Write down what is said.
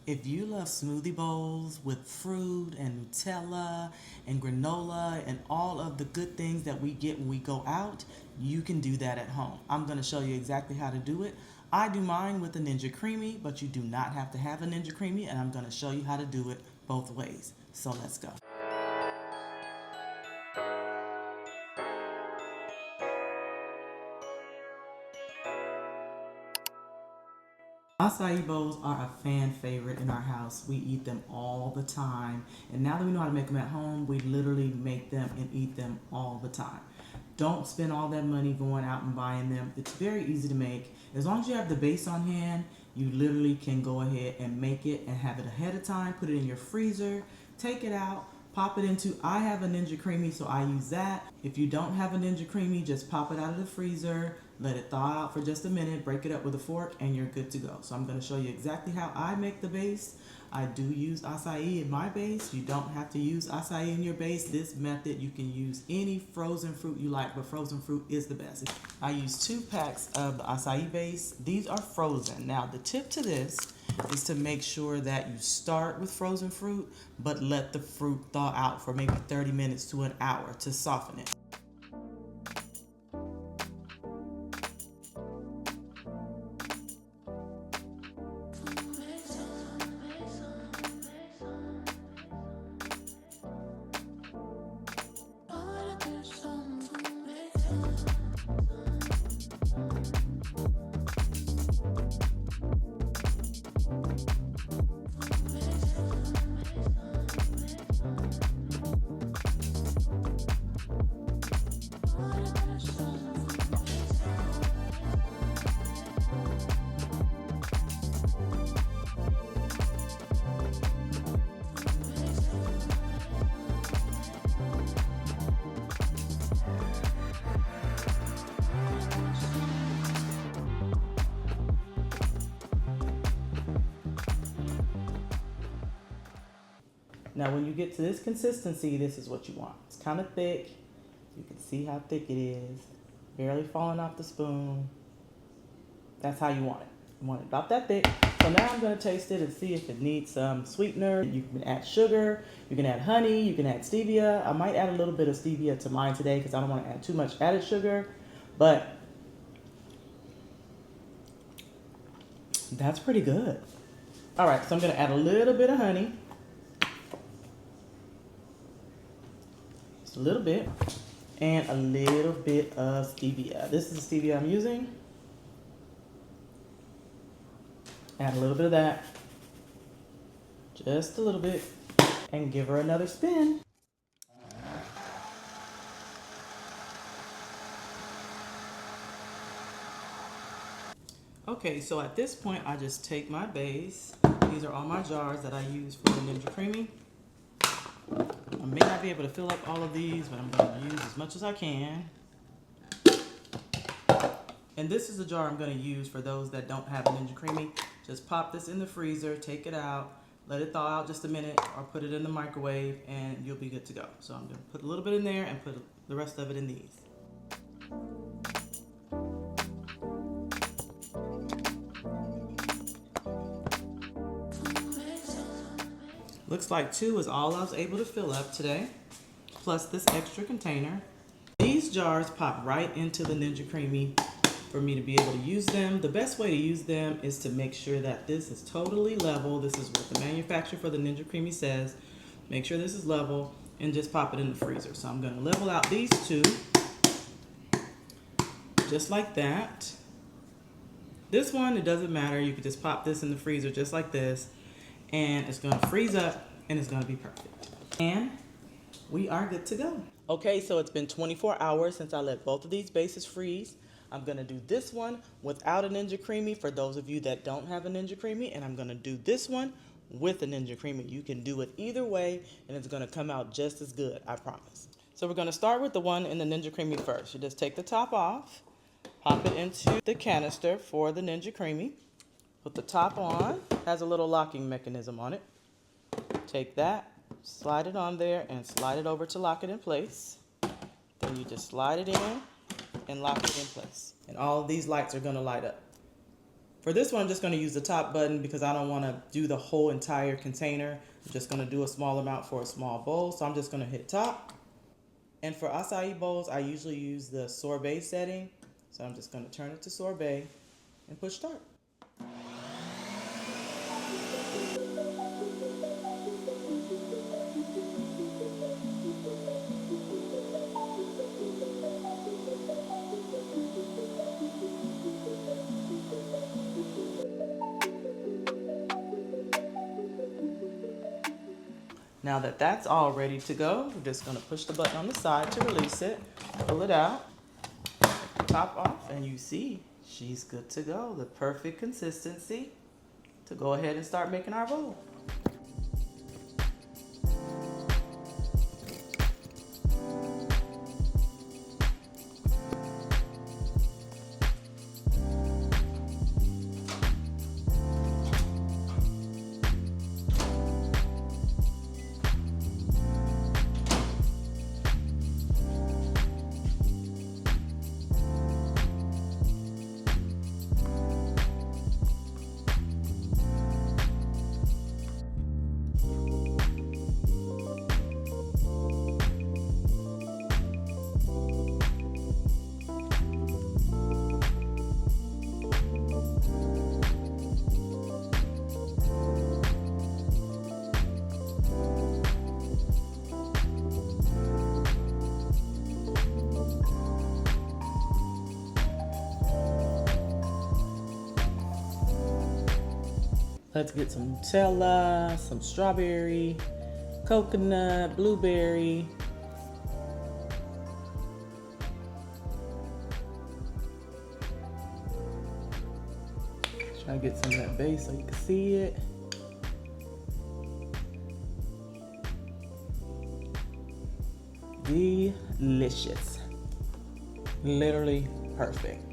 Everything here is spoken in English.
If you love smoothie bowls with fruit and Nutella and granola and all of the good things that we get when we go out, you can do that at home. I'm going to show you exactly how to do it. I do mine with a Ninja Creami, but you do not have to have a Ninja Creami, and I'm going to show you how to do it both ways. So let's go. Acai bowls are a fan favorite in our house. We eat them all the time. And now that we know how to make them at home, we literally make them and eat them all the time. Don't spend all that money going out and buying them. It's very easy to make. As long as you have the base on hand, you literally can go ahead and make it and have it ahead of time. Put it in your freezer, take it out, pop it into, I have a Ninja Creami, so I use that. If you don't have a Ninja Creami, just pop it out of the freezer, let it thaw out for just a minute, break it up with a fork, and you're good to go. So I'm going to show you exactly how I make the base. I do use acai in my base. You don't have to use acai in your base. This method, you can use any frozen fruit you like, but frozen fruit is the best. I use 2 packs of the acai base. These are frozen. Now, the tip to this is to make sure that you start with frozen fruit, but let the fruit thaw out for maybe 30 minutes to an hour to soften it. Now when you get to this consistency, this is what you want. It's kind of thick. You can see how thick it is. Barely falling off the spoon. That's how you want it. You want it about that thick. So now I'm going to taste it and see if it needs some sweetener. You can add sugar. You can add honey. You can add stevia. I might add a little bit of stevia to mine today because I don't want to add too much added sugar. But that's pretty good. All right, so I'm going to add a little bit of honey. A little bit, and a little bit of stevia. This is the stevia I'm using. Add a little bit of that, just a little bit, and give her another spin. Okay, so at this point, I just take my base. These are all my jars that I use for the Ninja Creami. I may not be able to fill up all of these, but I'm going to use as much as I can. And this is the jar I'm going to use for those that don't have a Ninja Creami. Just pop this in the freezer, take it out, let it thaw out just a minute, or put it in the microwave, and you'll be good to go. So I'm going to put a little bit in there and put the rest of it in these. Looks like 2 is all I was able to fill up today, plus this extra container. These jars pop right into the Ninja Creami for me to be able to use them. The best way to use them is to make sure that this is totally level. This is what the manufacturer for the Ninja Creami says. Make sure this is level and just pop it in the freezer. So I'm going to level out these 2, just like that. This one, it doesn't matter. You can just pop this in the freezer just like this, and it's going to freeze up and it's going to be perfect. And we are good to go. Okay, so it's been 24 hours since I let both of these bases freeze. I'm going to do this one without a Ninja Creami for those of you that don't have a Ninja Creami, and I'm going to do this one with a Ninja Creami. You can do it either way and it's going to come out just as good, I promise. So we're going to start with the one in the Ninja Creami first. You just take the top off, pop it into the canister for the Ninja Creami. Put the top on, has a little locking mechanism on it. Take that, slide it on there, and slide it over to lock it in place. Then you just slide it in and lock it in place. And all of these lights are going to light up. For this one, I'm just going to use the top button because I don't want to do the whole entire container. I'm just going to do a small amount for a small bowl. So I'm just going to hit top. And for acai bowls, I usually use the sorbet setting. So I'm just going to turn it to sorbet and push start. Now that that's all ready to go, we're just going to push the button on the side to release it, pull it out, top off, and you see she's good to go. The perfect consistency to go ahead and start making our bowl. Let's get some Nutella, some strawberry, coconut, blueberry. Try to get some of that base so you can see it. Delicious. Literally perfect.